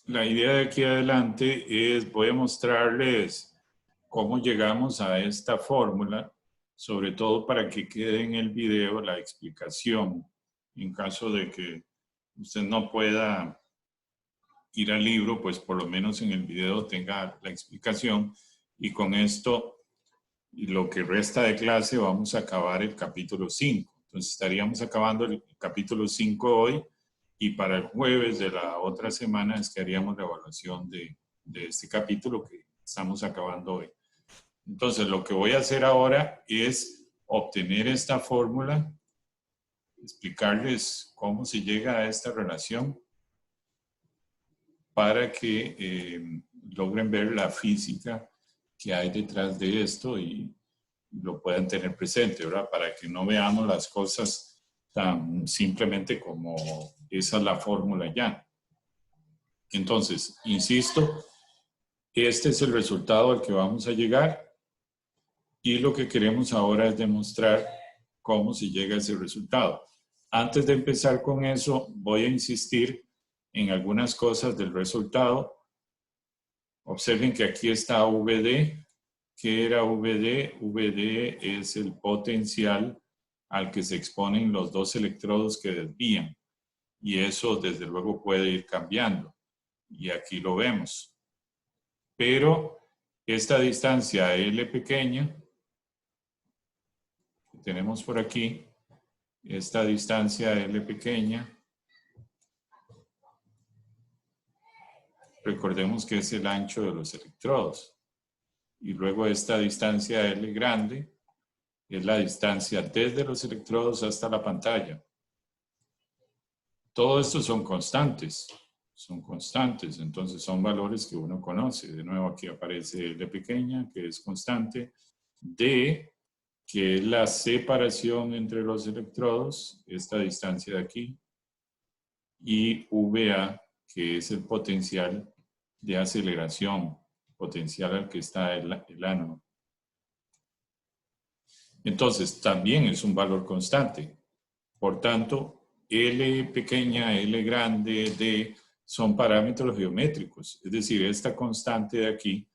La idea de aquí adelante es, voy a mostrarles cómo llegamos a esta fórmula, sobre todo para que quede en el video la explicación, en caso de que usted no pueda ir al libro, pues por lo menos en el video tenga la explicación. Y con esto, lo que resta de clase, vamos a acabar el capítulo 5. Entonces estaríamos acabando el capítulo 5 hoy y para el jueves de la otra semana es que haríamos la evaluación de este capítulo que estamos acabando hoy. Entonces lo que voy a hacer ahora es obtener esta fórmula, explicarles cómo se llega a esta relación para que logren ver la física que hay detrás de esto y lo puedan tener presente, ¿verdad? Para que no veamos las cosas tan simplemente como esa es la fórmula ya. Entonces, insisto, este es el resultado al que vamos a llegar y lo que queremos ahora es demostrar cómo se llega a ese resultado. Antes de empezar con eso, voy a insistir en algunas cosas del resultado. Observen que aquí está VD. ¿Qué era VD? VD es el potencial al que se exponen los dos electrodos que desvían. Y eso desde luego puede ir cambiando. Y aquí lo vemos. Pero esta distancia L pequeña, que tenemos por aquí, esta distancia L pequeña, recordemos que es el ancho de los electrodos. Y luego esta distancia L grande es la distancia desde los electrodos hasta la pantalla. Todo esto son constantes, entonces son valores que uno conoce. De nuevo aquí aparece L pequeña, que es constante, D, que es la separación entre los electrodos, esta distancia de aquí, y VA, que es el potencial de aceleración, potencial al que está el ánodo. Entonces, también es un valor constante. Por tanto, L pequeña, L grande, D, son parámetros geométricos. Es decir, esta constante de aquí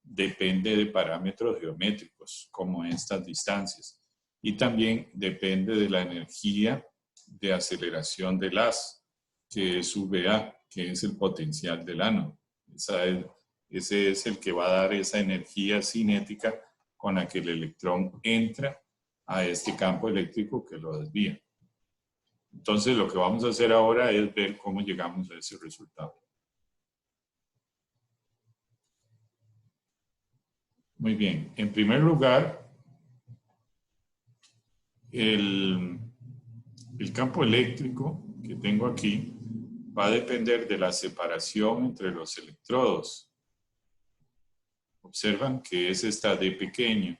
depende de parámetros geométricos, como estas distancias. Y también depende de la energía de aceleración del haz, que es VA, que es el potencial del ánodo. Ese es el que va a dar esa energía cinética con la que el electrón entra a este campo eléctrico que lo desvía. Entonces, lo que vamos a hacer ahora es ver cómo llegamos a ese resultado. Muy bien. En primer lugar, el campo eléctrico que tengo aquí va a depender de la separación entre los electrodos. Observan que es esta D pequeña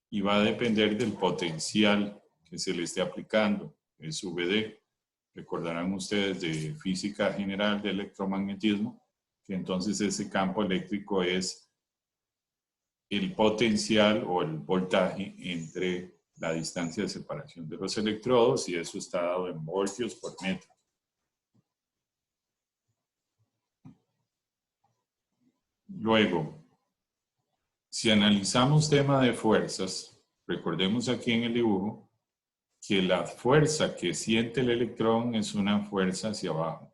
y va a depender del potencial que se le esté aplicando, es VD. Recordarán ustedes de física general de electromagnetismo que entonces ese campo eléctrico es el potencial o el voltaje entre la distancia de separación de los electrodos y eso está dado en voltios por metro. Luego, si analizamos tema de fuerzas, recordemos aquí en el dibujo que la fuerza que siente el electrón es una fuerza hacia abajo.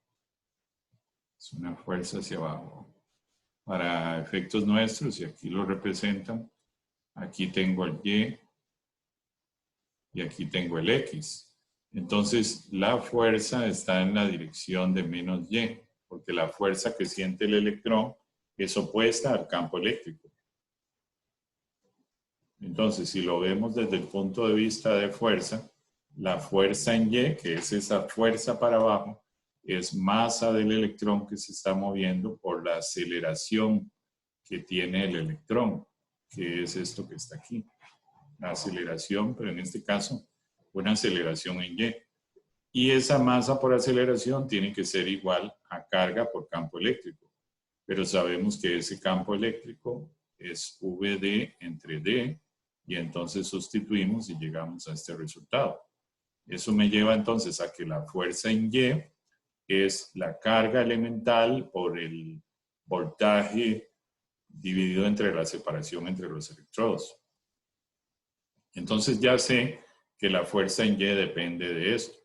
Es una fuerza hacia abajo. Para efectos nuestros, y aquí lo representan, aquí tengo el Y y aquí tengo el X. Entonces, la fuerza está en la dirección de menos Y, porque la fuerza que siente el electrón es opuesta al campo eléctrico. Entonces, si lo vemos desde el punto de vista de fuerza, la fuerza en Y, que es esa fuerza para abajo, es masa del electrón que se está moviendo por la aceleración que tiene el electrón, que es esto que está aquí. La aceleración, pero en este caso, una aceleración en Y. Y esa masa por aceleración tiene que ser igual a carga por campo eléctrico. Pero sabemos que ese campo eléctrico es VD entre D, y entonces sustituimos y llegamos a este resultado. Eso me lleva entonces a que la fuerza en Y es la carga elemental por el voltaje dividido entre la separación entre los electrodos. Entonces ya sé que la fuerza en Y depende de esto.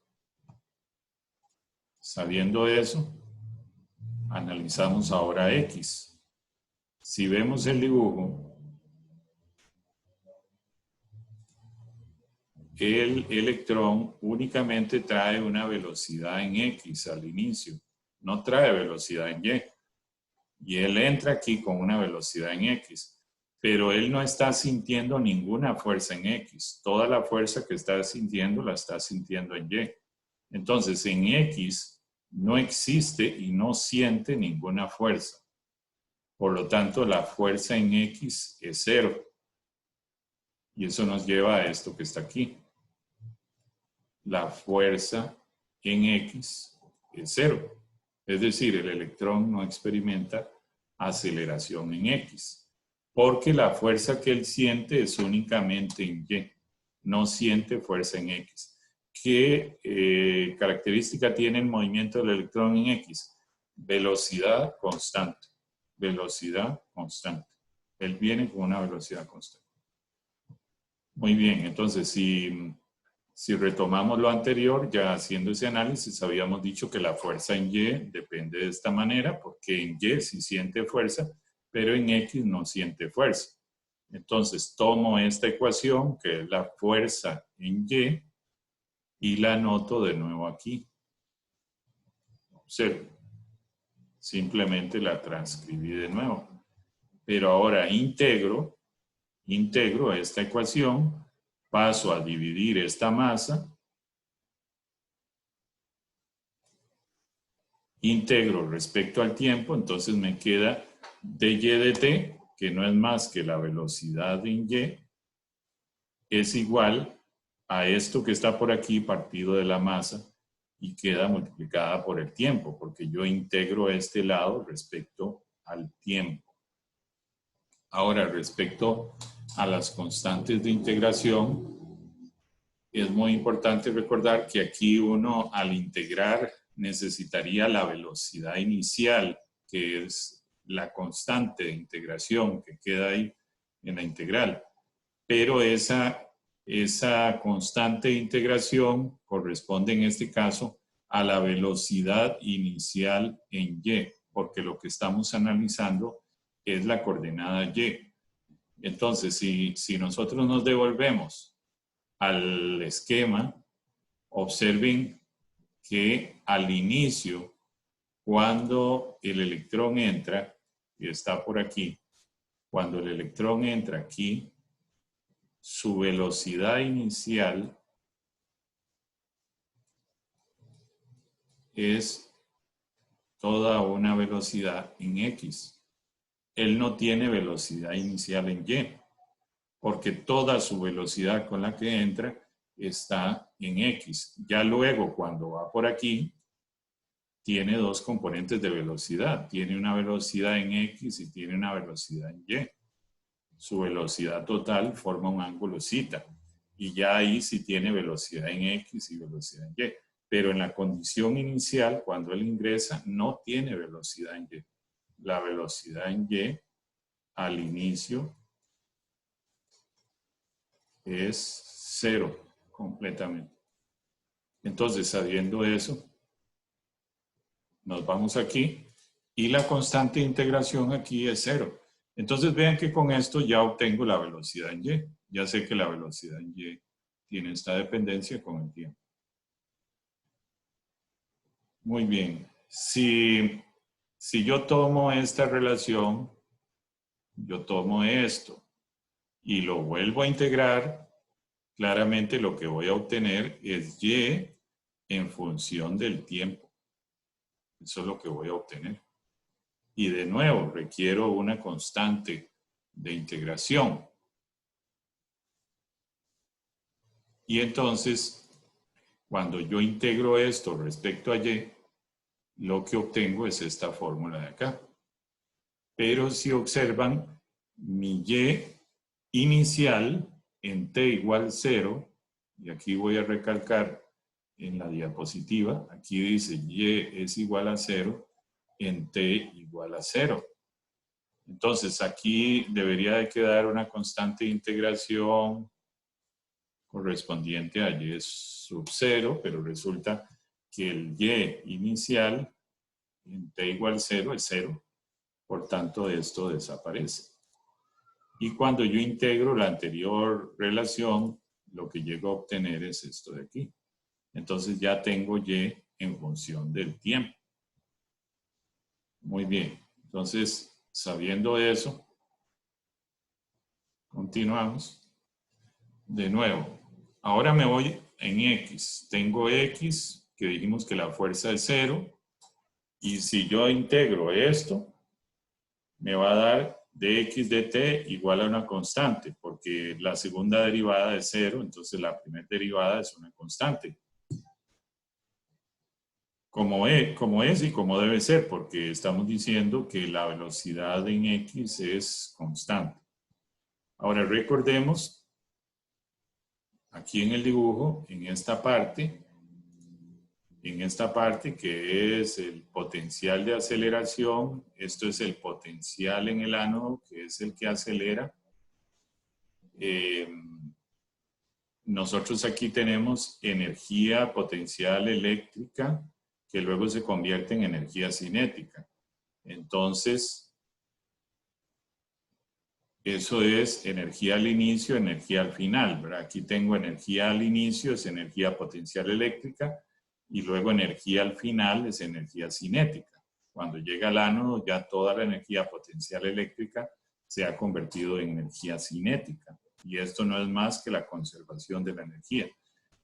Sabiendo eso, analizamos ahora X. Si vemos el dibujo, el electrón únicamente trae una velocidad en X al inicio, no trae velocidad en Y. Y él entra aquí con una velocidad en X, pero él no está sintiendo ninguna fuerza en X. Toda la fuerza que está sintiendo la está sintiendo en Y. Entonces, en X no existe y no siente ninguna fuerza. Por lo tanto, la fuerza en X es 0. Y eso nos lleva a esto que está aquí. La fuerza en X es 0. Es decir, el electrón no experimenta aceleración en X, porque la fuerza que él siente es únicamente en Y, no siente fuerza en X. ¿Qué característica tiene el movimiento del electrón en X? Velocidad constante. Velocidad constante. Él viene con una velocidad constante. Muy bien, entonces si retomamos lo anterior, ya haciendo ese análisis, habíamos dicho que la fuerza en Y depende de esta manera, porque en Y sí siente fuerza, pero en X no siente fuerza. Entonces tomo esta ecuación, que es la fuerza en Y la anoto de nuevo aquí. Observen. Simplemente la transcribí de nuevo. Pero ahora integro esta ecuación, paso a dividir esta masa, integro respecto al tiempo, entonces me queda dy dt, que no es más que la velocidad en Y, es igual a esto que está por aquí partido de la masa y queda multiplicada por el tiempo, porque yo integro este lado respecto al tiempo. Ahora, respecto a las constantes de integración, es muy importante recordar que aquí uno al integrar necesitaría la velocidad inicial, que es la constante de integración que queda ahí en la integral. Pero esa constante de integración corresponde en este caso a la velocidad inicial en Y, porque lo que estamos analizando es la coordenada Y. Entonces, si nosotros nos devolvemos al esquema, observen que al inicio, cuando el electrón entra, y está por aquí, cuando el electrón entra aquí, su velocidad inicial es toda una velocidad en X. Él no tiene velocidad inicial en Y, porque toda su velocidad con la que entra está en X. Ya luego, cuando va por aquí, tiene dos componentes de velocidad. Tiene una velocidad en X y tiene una velocidad en Y. Su velocidad total forma un ángulo zeta. Y ya ahí sí tiene velocidad en X y velocidad en Y. Pero en la condición inicial, cuando él ingresa, no tiene velocidad en Y. La velocidad en Y al inicio es 0 completamente. Entonces, sabiendo eso, nos vamos aquí y la constante de integración aquí es 0. Entonces vean que con esto ya obtengo la velocidad en Y. Ya sé que la velocidad en Y tiene esta dependencia con el tiempo. Muy bien. Si yo tomo esta relación, yo tomo esto y lo vuelvo a integrar, claramente lo que voy a obtener es Y en función del tiempo. Eso es lo que voy a obtener. Y de nuevo, requiero una constante de integración. Y entonces, cuando yo integro esto respecto a Y, lo que obtengo es esta fórmula de acá. Pero si observan, mi Y inicial en T igual 0, y aquí voy a recalcar en la diapositiva. Aquí dice y es igual a 0 en t igual a 0. Entonces aquí debería de quedar una constante de integración correspondiente a y sub 0, pero resulta que el y inicial en t igual 0 es 0, por tanto esto desaparece. Y cuando yo integro la anterior relación, lo que llego a obtener es esto de aquí. Entonces ya tengo y en función del tiempo. Muy bien. Entonces, sabiendo eso, continuamos. De nuevo, ahora me voy en X. Tengo X, que dijimos que la fuerza es 0. Y si yo integro esto, me va a dar dx dt igual a una constante, porque la segunda derivada es 0, entonces la primera derivada es una constante. Como es y como debe ser, porque estamos diciendo que la velocidad en X es constante. Ahora recordemos, aquí en el dibujo, en esta parte que es el potencial de aceleración, esto es el potencial en el ánodo, que es el que acelera. Nosotros aquí tenemos energía potencial eléctrica, que luego se convierte en energía cinética. Entonces, eso es energía al inicio, energía al final, ¿verdad? Aquí tengo energía al inicio, es energía potencial eléctrica, y luego energía al final es energía cinética. Cuando llega al ánodo, ya toda la energía potencial eléctrica se ha convertido en energía cinética. Y esto no es más que la conservación de la energía.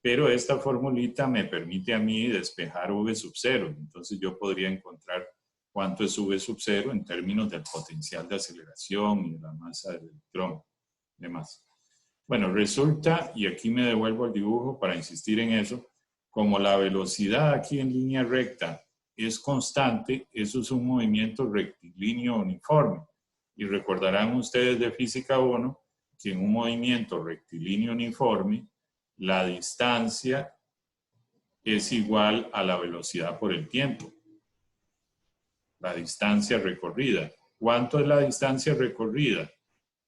Pero esta formulita me permite a mí despejar V sub 0. Entonces yo podría encontrar cuánto es V sub 0 en términos del potencial de aceleración y de la masa del electrón y demás. Bueno, resulta, y aquí me devuelvo al dibujo para insistir en eso, como la velocidad aquí en línea recta es constante, eso es un movimiento rectilíneo uniforme. Y recordarán ustedes de física 1 que en un movimiento rectilíneo uniforme, la distancia es igual a la velocidad por el tiempo. La distancia recorrida. ¿Cuánto es la distancia recorrida?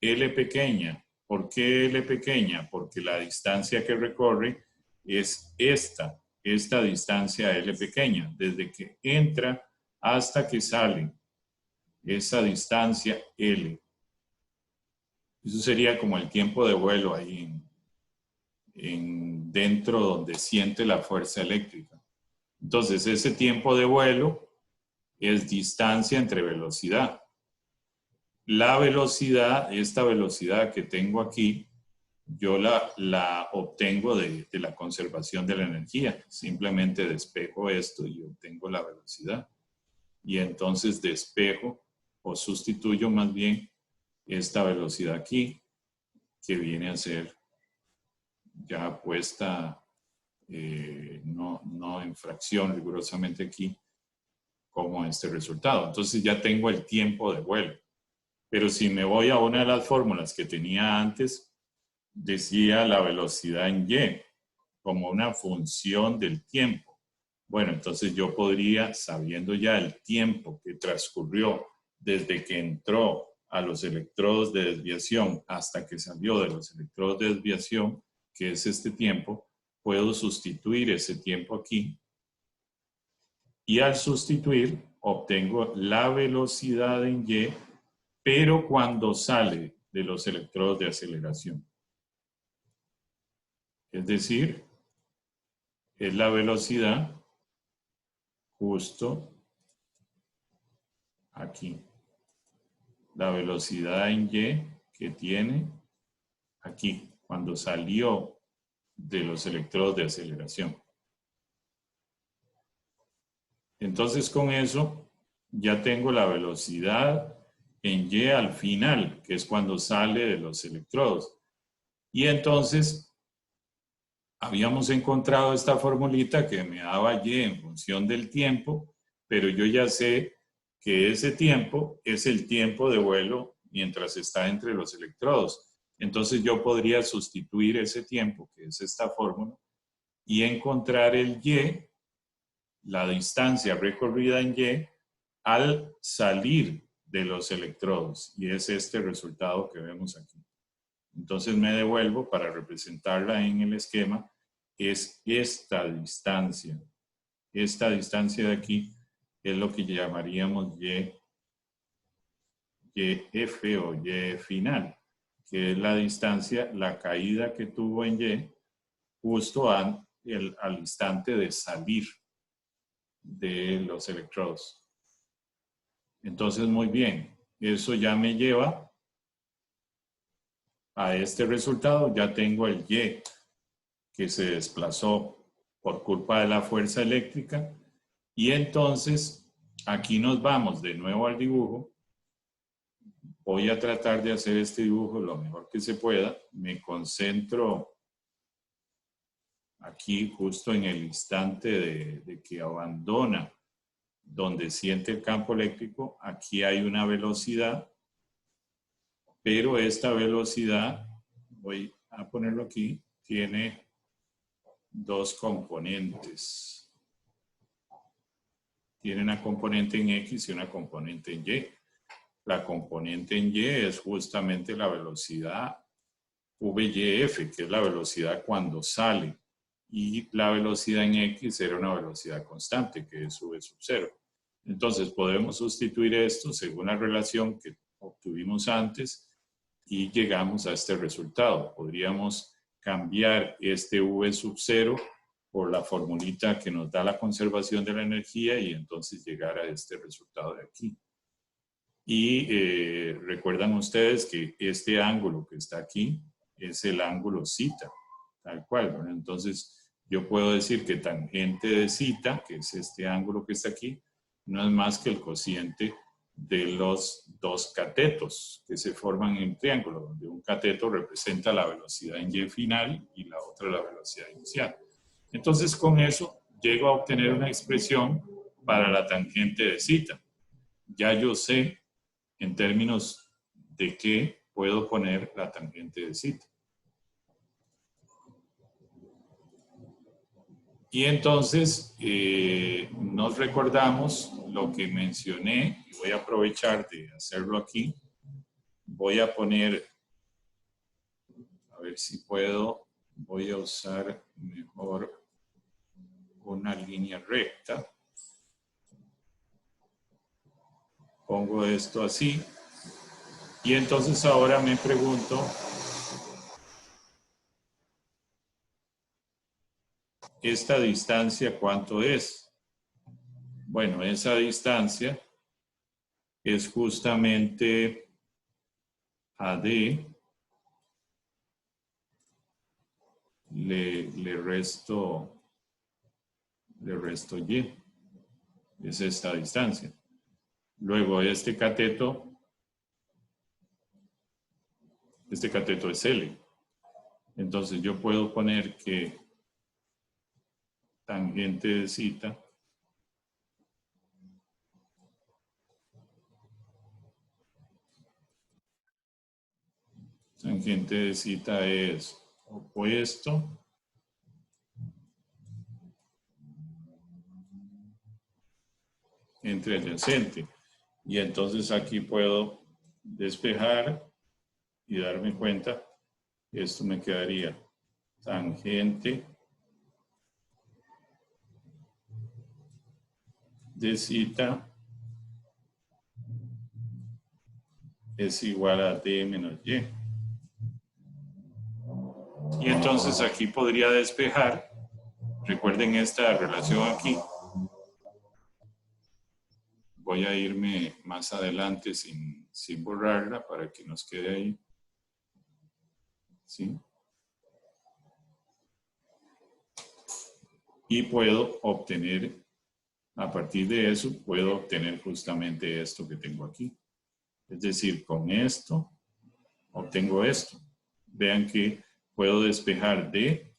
L pequeña. ¿Por qué L pequeña? Porque la distancia que recorre es esta distancia L pequeña, desde que entra hasta que sale. Esa distancia L. Eso sería como el tiempo de vuelo ahí dentro donde siente la fuerza eléctrica. Entonces, ese tiempo de vuelo es distancia entre velocidad. La velocidad, esta velocidad que tengo aquí, yo la obtengo de la conservación de la energía. Simplemente despejo esto y obtengo la velocidad. Y entonces despejo o sustituyo más bien esta velocidad aquí, que viene a ser ya puesta, no en fracción rigurosamente aquí, como este resultado. Entonces ya tengo el tiempo de vuelo. Pero si me voy a una de las fórmulas que tenía antes, decía la velocidad en y, como una función del tiempo. Bueno, entonces yo podría, sabiendo ya el tiempo que transcurrió desde que entró a los electrodos de desviación hasta que salió de los electrodos de desviación, que es este tiempo, puedo sustituir ese tiempo aquí. Y al sustituir, obtengo la velocidad en y, pero cuando sale de los electrodos de aceleración. Es decir, es la velocidad justo aquí. La velocidad en y que tiene aquí, cuando salió de los electrodos de aceleración. Entonces con eso ya tengo la velocidad en y al final, que es cuando sale de los electrodos. Y entonces habíamos encontrado esta formulita que me daba y en función del tiempo, pero yo ya sé que ese tiempo es el tiempo de vuelo mientras está entre los electrodos. Entonces yo podría sustituir ese tiempo, que es esta fórmula, y encontrar el Y, la distancia recorrida en Y, al salir de los electrodos. Y es este resultado que vemos aquí. Entonces me devuelvo para representarla en el esquema. Es esta distancia. Esta distancia de aquí es lo que llamaríamos YF o Y final, que es la distancia, la caída que tuvo en Y justo al instante de salir de los electrodos. Entonces, muy bien, eso ya me lleva a este resultado. Ya tengo el Y que se desplazó por culpa de la fuerza eléctrica. Y entonces, aquí nos vamos de nuevo al dibujo. Voy a tratar de hacer este dibujo lo mejor que se pueda. Me concentro aquí justo en el instante de que abandona donde siente el campo eléctrico. Aquí hay una velocidad, pero esta velocidad, voy a ponerlo aquí, tiene dos componentes. Tiene una componente en X y una componente en Y. La componente en Y es justamente la velocidad VYF, que es la velocidad cuando sale. Y la velocidad en X era una velocidad constante, que es V sub 0. Entonces podemos sustituir esto según la relación que obtuvimos antes y llegamos a este resultado. Podríamos cambiar este V sub 0 por la formulita que nos da la conservación de la energía y entonces llegar a este resultado de aquí. Y recuerdan ustedes que este ángulo que está aquí es el ángulo zeta, tal cual, ¿no? Entonces yo puedo decir que tangente de zeta, que es este ángulo que está aquí, no es más que el cociente de los dos catetos que se forman en un triángulo, donde un cateto representa la velocidad en Y final y la otra la velocidad inicial. Entonces con eso llego a obtener una expresión para la tangente de zeta. Ya yo sé en términos de qué puedo poner la tangente de zeta. Y entonces nos recordamos lo que mencioné, y voy a aprovechar de hacerlo aquí. Voy a poner, a ver si puedo, voy a usar mejor una línea recta. Pongo esto así. Y entonces ahora me pregunto, ¿esta distancia cuánto es? Bueno, esa distancia es justamente AD, le resto Y, es esta distancia. Luego este cateto es L. Entonces yo puedo poner que tangente de zeta es opuesto entre adyacente. Y entonces aquí puedo despejar y darme cuenta que esto me quedaría tangente de zeta es igual a D menos Y. Y entonces aquí podría despejar. Recuerden esta relación aquí. Voy a irme más adelante sin borrarla para que nos quede ahí. ¿Sí? Y puedo obtener, a partir de eso, puedo obtener justamente esto que tengo aquí. Es decir, con esto, obtengo esto. Vean que puedo despejar D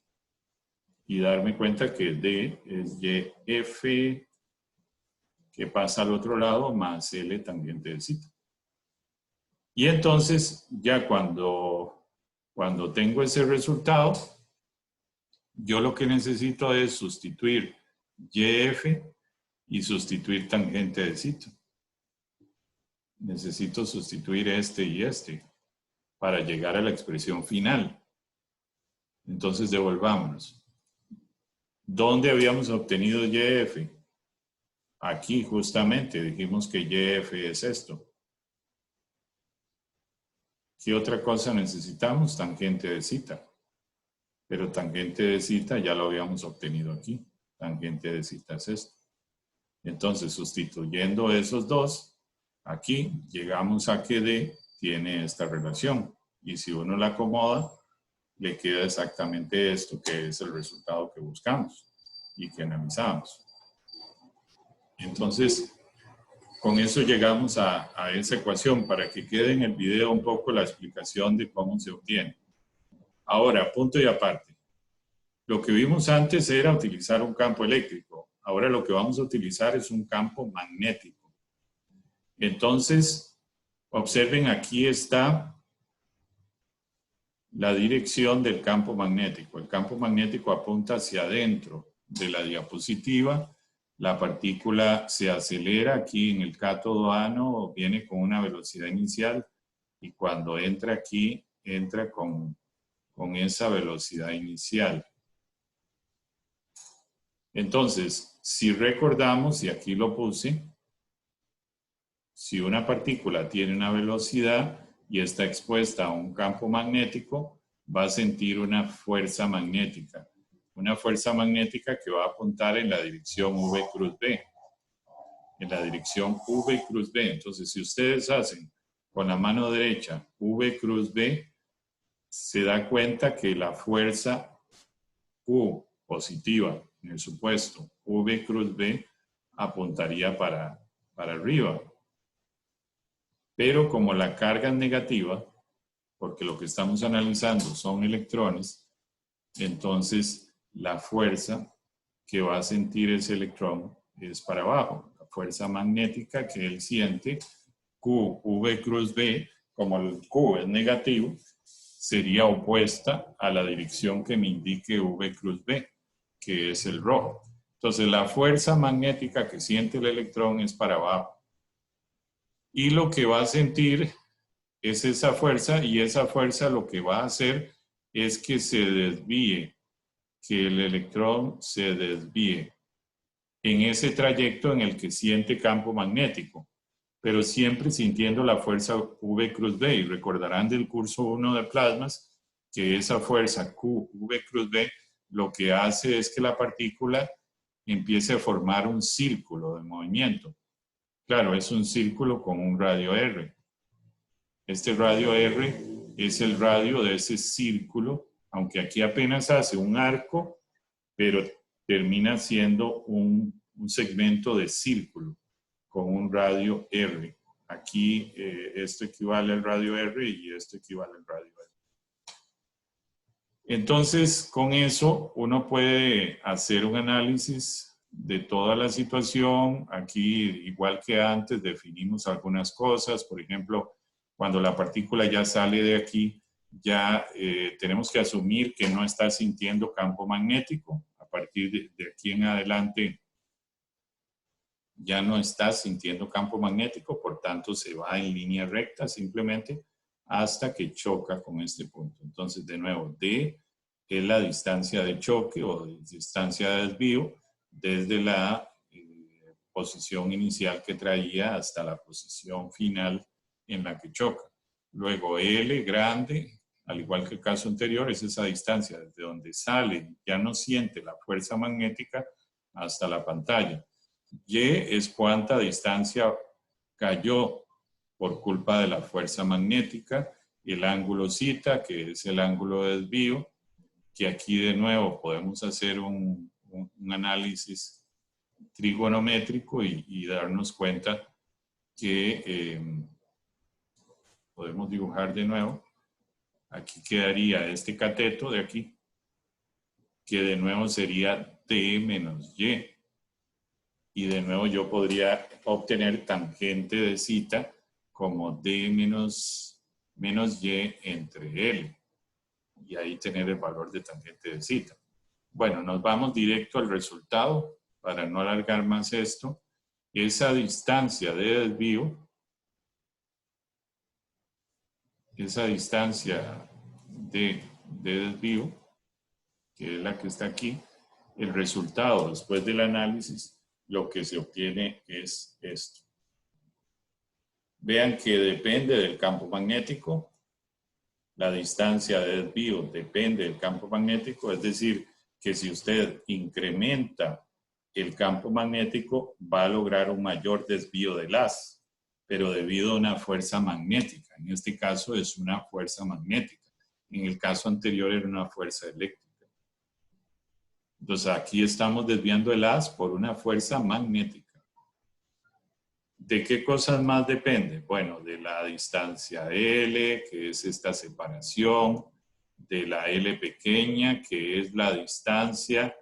y darme cuenta que D es YF que pasa al otro lado más L tangente de zeta. Y entonces, ya cuando tengo ese resultado, yo lo que necesito es sustituir YF y sustituir tangente de cita. Necesito sustituir este y este para llegar a la expresión final. Entonces devolvámonos. ¿Dónde habíamos obtenido YF? Aquí justamente dijimos que YF es esto. ¿Qué otra cosa necesitamos? Tangente de cita. Pero tangente de cita ya lo habíamos obtenido aquí. Tangente de cita es esto. Entonces, sustituyendo esos dos, aquí llegamos a que D tiene esta relación. Y si uno la acomoda, le queda exactamente esto, que es el resultado que buscamos y que analizamos. Entonces, con eso llegamos a esa ecuación para que quede en el video un poco la explicación de cómo se obtiene. Ahora, punto y aparte. Lo que vimos antes era utilizar un campo eléctrico. Ahora lo que vamos a utilizar es un campo magnético. Entonces, observen, aquí está la dirección del campo magnético. El campo magnético apunta hacia adentro de la diapositiva. La partícula se acelera aquí en el cátodo ánodo, viene con una velocidad inicial y cuando entra aquí, entra con esa velocidad inicial. Entonces, si recordamos, y aquí lo puse, si una partícula tiene una velocidad y está expuesta a un campo magnético, va a sentir una fuerza magnética. Una fuerza magnética que va a apuntar en la dirección V cruz B. En la dirección V cruz B. Entonces, si ustedes hacen con la mano derecha V cruz B, se da cuenta que la fuerza U positiva, en el supuesto V cruz B, apuntaría para arriba. Pero como la carga es negativa, porque lo que estamos analizando son electrones, entonces la fuerza que va a sentir ese electrón es para abajo. La fuerza magnética que él siente, Q, V cruz B, como el Q es negativo, sería opuesta a la dirección que me indique V cruz B, que es el rojo. Entonces la fuerza magnética que siente el electrón es para abajo. Y lo que va a sentir es esa fuerza, y esa fuerza lo que va a hacer es que se desvíe, que el electrón se desvíe en ese trayecto en el que siente campo magnético, pero siempre sintiendo la fuerza V cruz B. Y recordarán del curso 1 de plasmas que esa fuerza Q, V cruz B, lo que hace es que la partícula empiece a formar un círculo de movimiento. Claro, es un círculo con un radio R. Este radio R es el radio de ese círculo, aunque aquí apenas hace un arco, pero termina siendo un segmento de círculo con un radio R. Aquí esto equivale al radio R y esto equivale al radio R. Entonces, con eso uno puede hacer un análisis de toda la situación. Aquí, igual que antes, definimos algunas cosas. Por ejemplo, cuando la partícula ya sale de aquí, ya tenemos que asumir que no está sintiendo campo magnético. A partir de aquí en adelante, ya no está sintiendo campo magnético, por tanto se va en línea recta simplemente hasta que choca con este punto. Entonces, de nuevo, D es la distancia de choque o distancia de desvío desde la posición inicial que traía hasta la posición final en la que choca. Luego L grande, al igual que el caso anterior, es esa distancia desde donde sale, ya no siente la fuerza magnética hasta la pantalla. Y es cuánta distancia cayó por culpa de la fuerza magnética. El ángulo zeta, que es el ángulo de desvío, que aquí de nuevo podemos hacer un análisis trigonométrico y darnos cuenta que podemos dibujar de nuevo. Aquí quedaría este cateto de aquí, que de nuevo sería D menos Y. Y de nuevo yo podría obtener tangente de zeta como D menos Y entre L. Y ahí tener el valor de tangente de zeta. bueno, nos vamos directo al resultado para no alargar más esto. Esa distancia de desvío, que es la que está aquí, el resultado después del análisis, lo que se obtiene es esto. Vean que depende del campo magnético, la distancia de desvío depende del campo magnético, es decir, que si usted incrementa el campo magnético va a lograr un mayor desvío del haz, pero debido a una fuerza magnética. En este caso es una fuerza magnética. En el caso anterior era una fuerza eléctrica. Entonces aquí estamos desviando el haz por una fuerza magnética. ¿De qué cosas más depende? Bueno, de la distancia L, que es esta separación, de la L pequeña, que es la distancia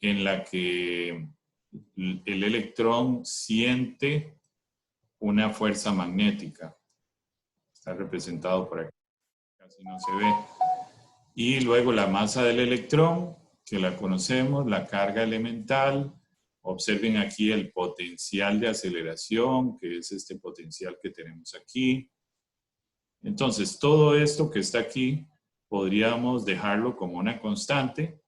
en la que el electrón siente una fuerza magnética. Está representado por aquí, casi no se ve. Y luego la masa del electrón, que la conocemos, la carga elemental. Observen aquí el potencial de aceleración, que es este potencial que tenemos aquí. Entonces, todo esto que está aquí, podríamos dejarlo como una constante,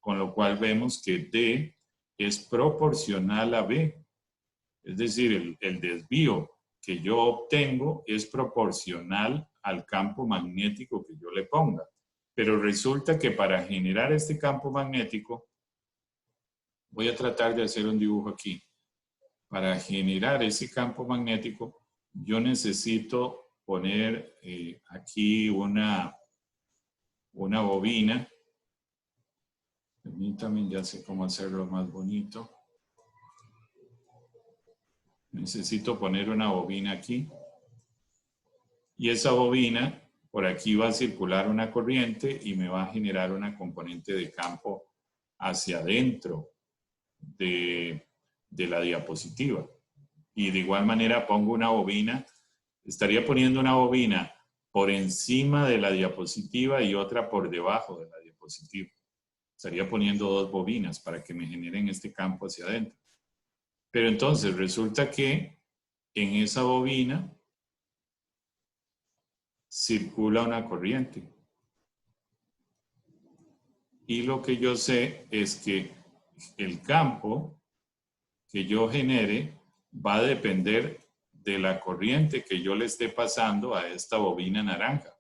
con lo cual vemos que D es proporcional a B. Es decir, el desvío que yo obtengo es proporcional al campo magnético que yo le ponga. Pero resulta que para generar este campo magnético, voy a tratar de hacer un dibujo aquí. Para generar ese campo magnético, yo necesito poner aquí una bobina. Permítanme, ya sé cómo hacerlo más bonito. Necesito poner una bobina aquí. Y esa bobina, por aquí va a circular una corriente y me va a generar una componente de campo hacia adentro de la diapositiva. Y de igual manera pongo una bobina, estaría poniendo una bobina por encima de la diapositiva y otra por debajo de la diapositiva. Estaría poniendo dos bobinas para que me generen este campo hacia adentro. Pero entonces resulta que en esa bobina circula una corriente. Y lo que yo sé es que el campo que yo genere va a depender de la corriente que yo le esté pasando a esta bobina naranja.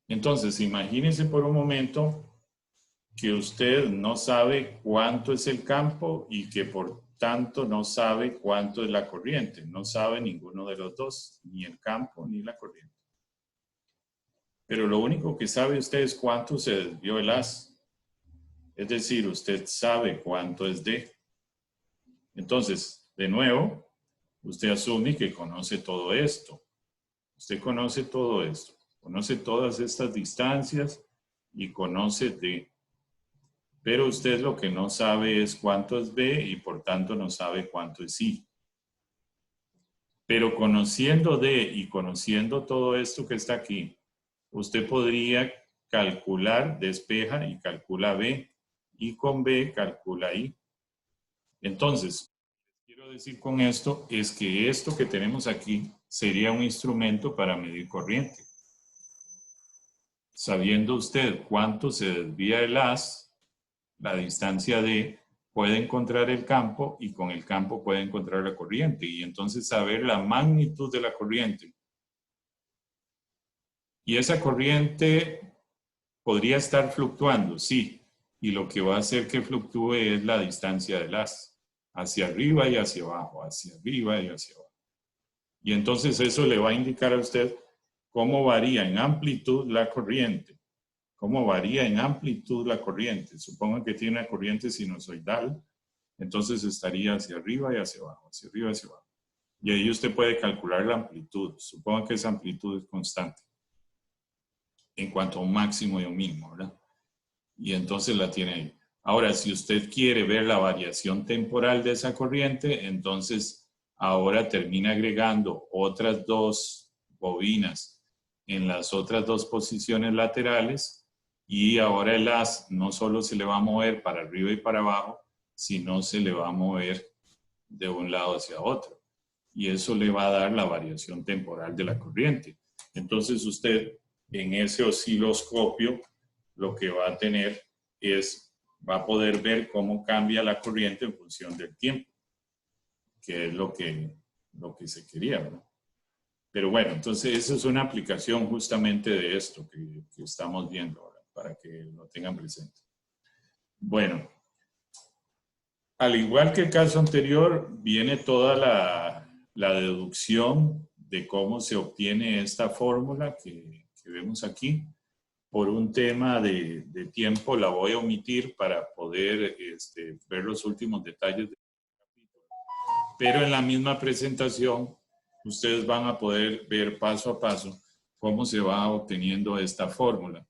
Entonces, imagínense por un momento que usted no sabe cuánto es el campo y que por tanto no sabe cuánto es la corriente. No sabe ninguno de los dos, ni el campo ni la corriente. Pero lo único que sabe usted es cuánto se desvió el haz. Es decir, usted sabe cuánto es D. Entonces, de nuevo, usted asume que conoce todo esto. Usted conoce todo esto. Conoce todas estas distancias y conoce D. Pero usted lo que no sabe es cuánto es B y por tanto no sabe cuánto es I. Pero conociendo D y conociendo todo esto que está aquí, usted podría calcular, despeja y calcula B. Y con B calcula I. Entonces, quiero decir con esto es que esto que tenemos aquí sería un instrumento para medir corriente. Sabiendo usted cuánto se desvía el haz, la distancia D, puede encontrar el campo y con el campo puede encontrar la corriente y entonces saber la magnitud de la corriente. Y esa corriente podría estar fluctuando, sí, y lo que va a hacer que fluctúe es la distancia del haz, hacia arriba y hacia abajo, hacia arriba y hacia abajo. Y entonces eso le va a indicar a usted cómo varía en amplitud la corriente. ¿Cómo varía en amplitud la corriente? Supongo que tiene una corriente sinusoidal, entonces estaría hacia arriba y hacia abajo, hacia arriba y hacia abajo. Y ahí usted puede calcular la amplitud. Supongo que esa amplitud es constante en cuanto a un máximo y un mínimo, ¿verdad? Y entonces la tiene ahí. Ahora, si usted quiere ver la variación temporal de esa corriente, entonces ahora termina agregando otras dos bobinas en las otras dos posiciones laterales Y ahora el haz no solo se le va a mover para arriba y para abajo, sino se le va a mover de un lado hacia otro. Y eso le va a dar la variación temporal de la corriente. Entonces usted en ese osciloscopio lo que va a tener es, va a poder ver cómo cambia la corriente en función del tiempo, que es lo que se quería, ¿verdad? Pero bueno, entonces esa es una aplicación justamente de esto que estamos viendo ahora, para que lo tengan presente. Bueno, al igual que el caso anterior, viene toda la deducción de cómo se obtiene esta fórmula que vemos aquí. Por un tema de tiempo la voy a omitir para poder ver los últimos detalles del capítulo. Pero en la misma presentación, ustedes van a poder ver paso a paso cómo se va obteniendo esta fórmula.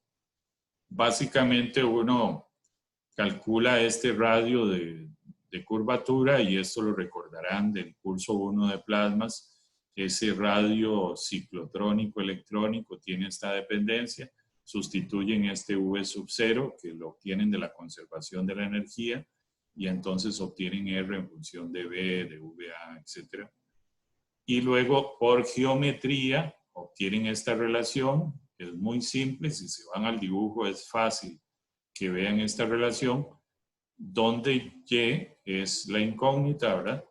Básicamente uno calcula este radio de curvatura, y esto lo recordarán del curso 1 de plasmas. Ese radio ciclotrónico electrónico tiene esta dependencia. Sustituyen este V sub 0, que lo obtienen de la conservación de la energía, y entonces obtienen R en función de B, de VA, etc. Y luego, por geometría, obtienen esta relación. Es muy simple, si se van al dibujo es fácil que vean esta relación, donde Y es la incógnita, ¿verdad?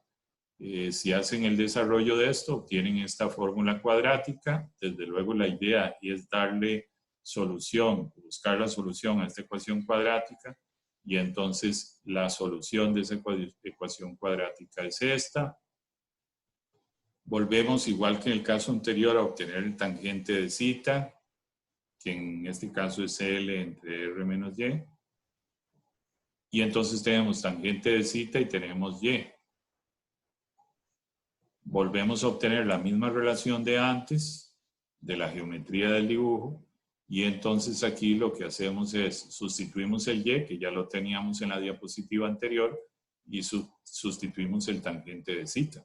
Si hacen el desarrollo de esto, obtienen esta fórmula cuadrática. Desde luego la idea es darle solución, buscar la solución a esta ecuación cuadrática, y entonces la solución de esa ecuación cuadrática es esta. Volvemos, igual que en el caso anterior, a obtener el tangente de zeta, que en este caso es L entre R menos Y. Y entonces tenemos tangente de zeta y tenemos Y. Volvemos a obtener la misma relación de antes, de la geometría del dibujo, y entonces aquí lo que hacemos es sustituimos el Y, que ya lo teníamos en la diapositiva anterior, y sustituimos el tangente de zeta.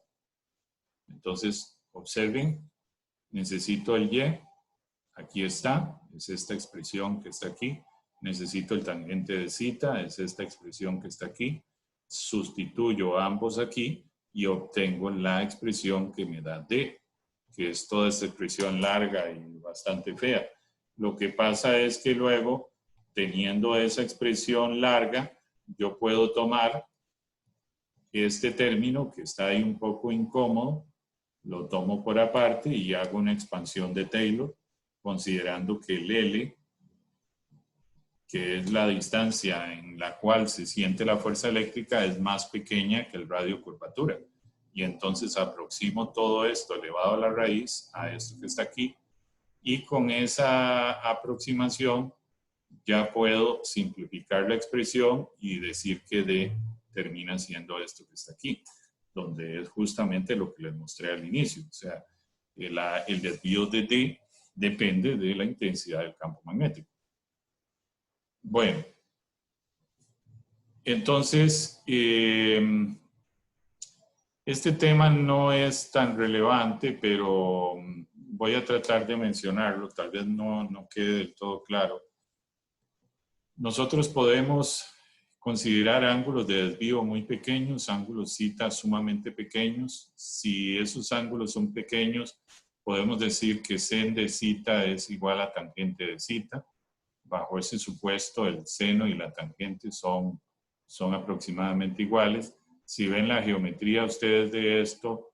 Entonces, observen, necesito el Y, aquí está, es esta expresión que está aquí. Necesito el tangente de zeta, es esta expresión que está aquí. Sustituyo ambos aquí y obtengo la expresión que me da D, que es toda esta expresión larga y bastante fea. Lo que pasa es que luego, teniendo esa expresión larga, yo puedo tomar este término que está ahí un poco incómodo, lo tomo por aparte y hago una expansión de Taylor, considerando que el L, que es la distancia en la cual se siente la fuerza eléctrica, es más pequeña que el radio curvatura. Y entonces aproximo todo esto elevado a la raíz a esto que está aquí, y con esa aproximación ya puedo simplificar la expresión y decir que D termina siendo esto que está aquí, donde es justamente lo que les mostré al inicio. O sea, el desvío de D depende de la intensidad del campo magnético. Bueno, entonces, este tema no es tan relevante, pero voy a tratar de mencionarlo, tal vez no quede del todo claro. Nosotros podemos considerar ángulos de desvío muy pequeños, ángulos zeta sumamente pequeños. Si esos ángulos son pequeños, podemos decir que sen de zeta es igual a tangente de zeta. Bajo ese supuesto, el seno y la tangente son aproximadamente iguales. Si ven la geometría ustedes de esto,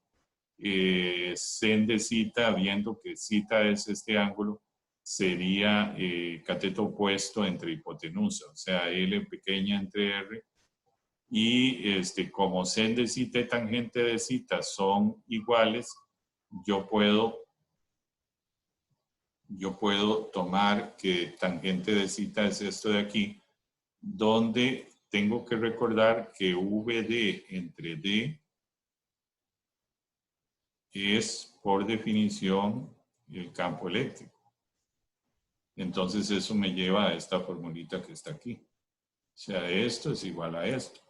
sen de zeta, viendo que zeta es este ángulo, sería cateto opuesto entre hipotenusa, o sea, L pequeña entre R. Y como sen de zeta y tangente de zeta son iguales, yo puedo tomar que tangente de zeta es esto de aquí, donde tengo que recordar que VD entre D es, por definición, el campo eléctrico. Entonces eso me lleva a esta formulita que está aquí. O sea, esto es igual a esto.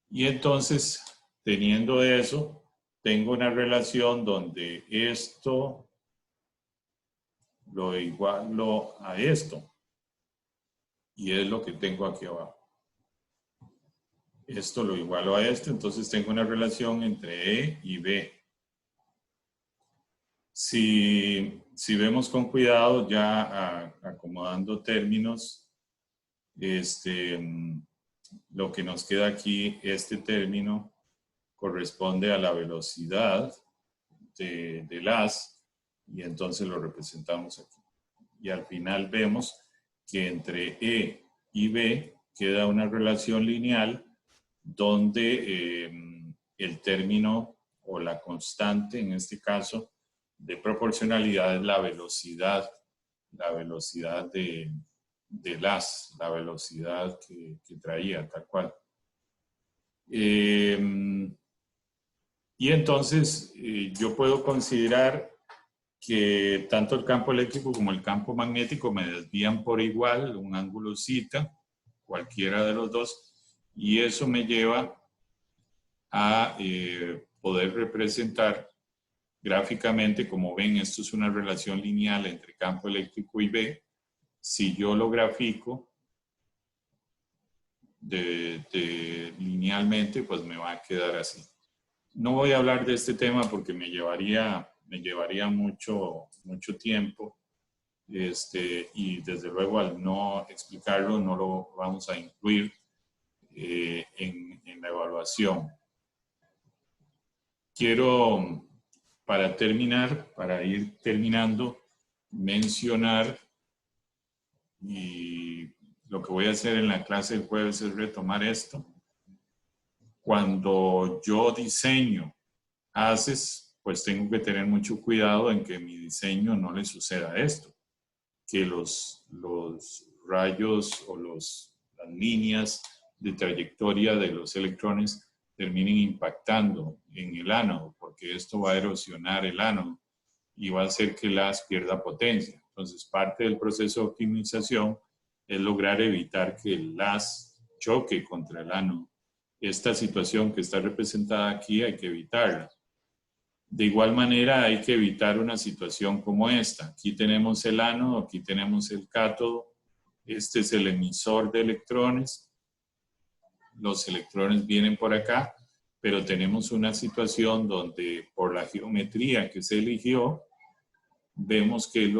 Y entonces, teniendo eso, tengo una relación donde esto lo igualo a esto. y es lo que tengo aquí abajo. Esto lo igualo a esto, entonces tengo una relación entre E y B. Si vemos con cuidado, ya acomodando términos, lo que nos queda aquí, este término corresponde a la velocidad del haz, y entonces lo representamos aquí. Y al final vemos que entre E y B queda una relación lineal donde el término o la constante, en este caso, de proporcionalidad es la velocidad del haz, la velocidad que traía, tal cual. Y entonces yo puedo considerar que tanto el campo eléctrico como el campo magnético me desvían por igual, un ángulo zeta, cualquiera de los dos, y eso me lleva a poder representar gráficamente, como ven, esto es una relación lineal entre campo eléctrico y B. Si yo lo grafico linealmente, pues me va a quedar así. No voy a hablar de este tema porque me llevaría mucho tiempo, y desde luego al no explicarlo no lo vamos a incluir en la evaluación. Quiero, para terminar, para ir terminando, mencionar, y lo que voy a hacer en la clase del jueves es retomar esto. Cuando yo diseño haces, pues tengo que tener mucho cuidado en que mi diseño no le suceda esto, que los rayos o las líneas de trayectoria de los electrones terminen impactando en el ánodo, porque esto va a erosionar el ánodo y va a hacer que el haz pierda potencia. Entonces, parte del proceso de optimización es lograr evitar que el haz choque contra el ánodo. Esta situación que está representada aquí hay que evitarla. De igual manera, hay que evitar una situación como esta. Aquí tenemos el ánodo, aquí tenemos el cátodo. Este es el emisor de electrones. Los electrones vienen por acá, pero tenemos una situación donde por la geometría que se eligió, vemos que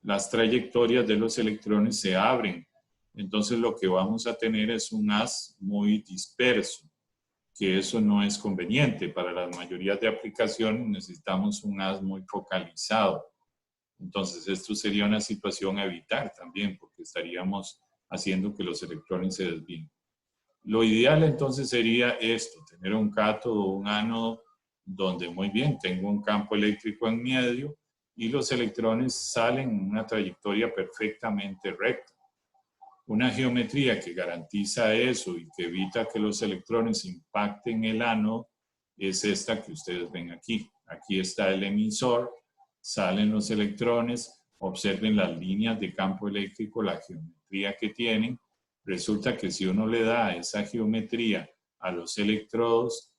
las trayectorias de los electrones se abren. Entonces lo que vamos a tener es un haz muy disperso, que eso no es conveniente. Para la mayoría de aplicaciones necesitamos un haz muy focalizado. Entonces esto sería una situación a evitar también, porque estaríamos haciendo que los electrones se desvíen. Lo ideal entonces sería esto, tener un cátodo o un ánodo donde muy bien tengo un campo eléctrico en medio y los electrones salen en una trayectoria perfectamente recta. Una geometría que garantiza eso y que evita que los electrones impacten el ánodo es esta que ustedes ven aquí. Aquí está el emisor, salen los electrones, observen las líneas de campo eléctrico, la geometría que tienen. Resulta que si uno le da esa geometría a los electrodos,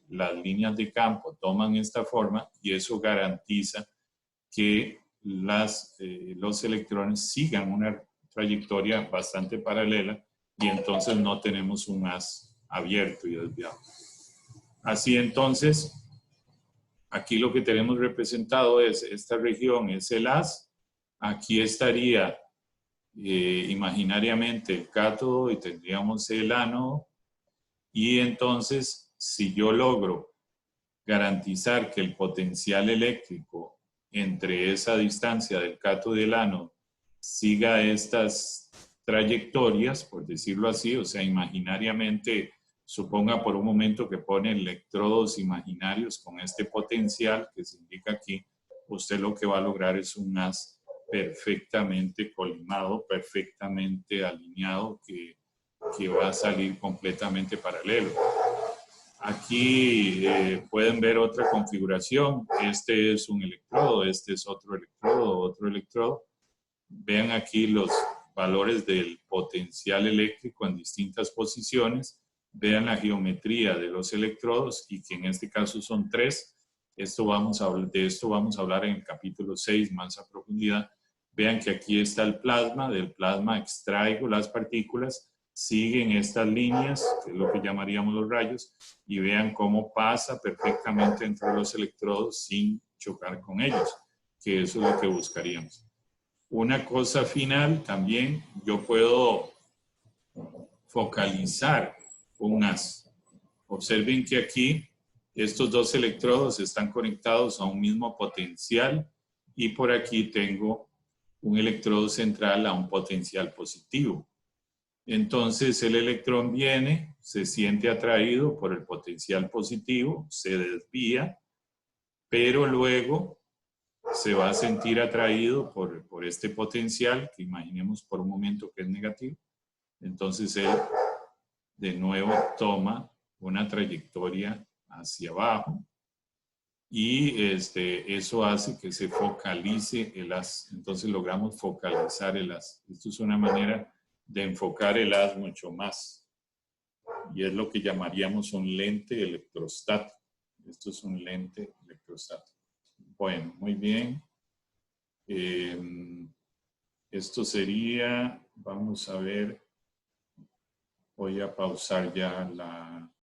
las líneas de campo toman esta forma y eso garantiza que los electrones sigan una trayectoria bastante paralela y entonces no tenemos un haz abierto y desviado. Así entonces, aquí lo que tenemos representado es esta región, es el haz. Aquí estaría imaginariamente el cátodo y tendríamos el ánodo. Y entonces, si yo logro garantizar que el potencial eléctrico entre esa distancia del cátodo y el ánodo siga estas trayectorias, por decirlo así, o sea, imaginariamente, suponga por un momento que pone electrodos imaginarios con este potencial que se indica aquí, usted lo que va a lograr es un haz perfectamente colimado, perfectamente alineado, que va a salir completamente paralelo. Aquí pueden ver otra configuración. Este es un electrodo, este es otro electrodo. Vean aquí los valores del potencial eléctrico en distintas posiciones. Vean la geometría de los electrodos y que en este caso son 3. De esto vamos a hablar en el capítulo 6 más a profundidad. Vean que aquí está el plasma, del plasma extraigo las partículas, siguen estas líneas, que es lo que llamaríamos los rayos, y vean cómo pasa perfectamente entre los electrodos sin chocar con ellos, que eso es lo que buscaríamos. Una cosa final también, yo puedo focalizar un haz. Observen que aquí estos dos electrodos están conectados a un mismo potencial y por aquí tengo un electrodo central a un potencial positivo. Entonces el electrón viene, se siente atraído por el potencial positivo, se desvía, pero luego se va a sentir atraído por este potencial, que imaginemos por un momento que es negativo. Entonces él de nuevo toma una trayectoria hacia abajo y eso hace que se focalice el haz. Entonces logramos focalizar el haz. Esto es una manera de enfocar el haz mucho más. Y es lo que llamaríamos un lente electrostático. Esto es un lente electrostático. Bueno, muy bien. Esto sería, vamos a ver, voy a pausar ya la